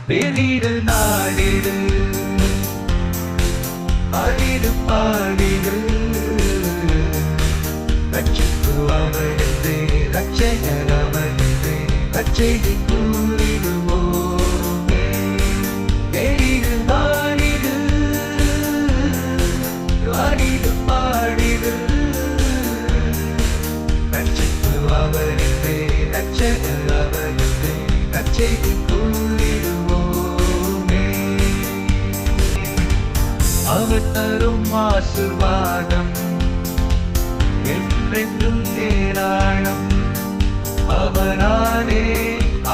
வெளியிடு நாடிடு ஆடிடு பாடிடு ரட்சிப்பு அவனது ரட்சகர் அவனது ரட்சையை கூறிடுவோமே வெளியிடு நாடிடு ஆடிடு பாடிடு ரட்சிப்பு அவனது ரட்சகர் அவனது ரட்சையை அவர் தரும் ஆசீர்வாதம் என்றென்றும் ஏராளம் அவராலே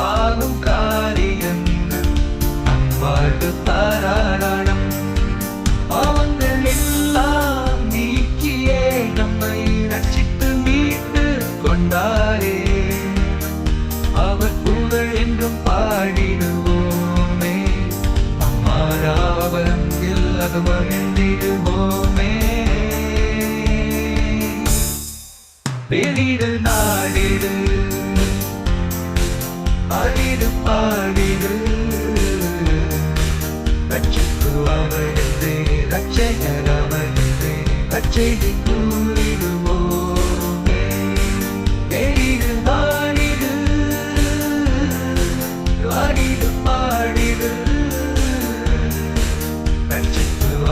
ஆகும் காரியங்கள் அன்பார்க்கு தாராளம் பாவங்கள் எல்லாம் நீக்கியே நம்மை ரட்சித்து மீட்டு கொண்டாரே அவர் புகழ் என்றும் பாடிடுவோமே அம்மாராவரம் அது மகிழ்ந்திடுவோமே வெளியிடு நாடிடு ஆடிடு பாடிடு ரட்சிப்பு அவனது ரட்சகர் அவனது ரட்சையை கூறிடுவோமே வெளியிடு நாடிடு ஆடிடு பாடிடு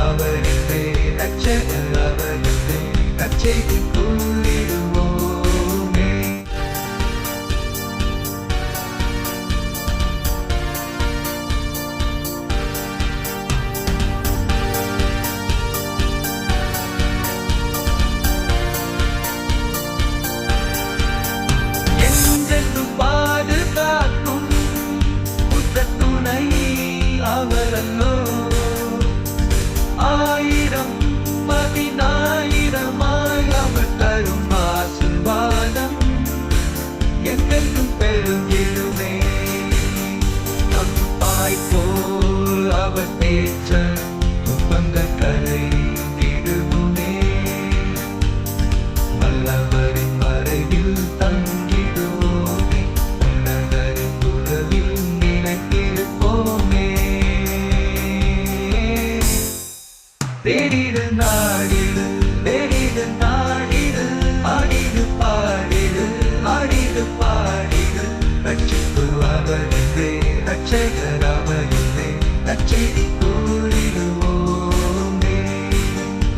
அவனது ரட்சகர் அவனது ரட்சையை கூறிடுவோமே என்றென்றும் பாதுகாக்கும் புத்த துணை அவரல்லோ ஆயிரம் பதினாயிரமாய் அவர் தரும் ஆசீர்வாதம் எங்கெங்கும் பெருகிடுமே நம் தாய் போல் அவர் பேச்ச துன்பங்கள் கரைந்திடுமே வல்லவரின் மறைவில் தங்கிடுவோமே உன்னதரின் உறவில் நினைத்திருப்போமே வெளியிடு நாடிடு வெளியிடு நாடிடு ஆடிடு பாடிடு ஆடிடு பாடிடு ரட்சிப்பு அவனது ரட்சகர் அவனது ரட்சையை கூறிடுவோமே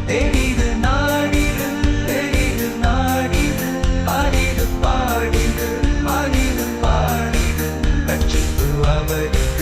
வெளியிடு நாடிடு வெளியிடு நாடிடு ஆடிடு பாடிடு ஆடிடு பாடிடு ரட்சிப்பு அவனது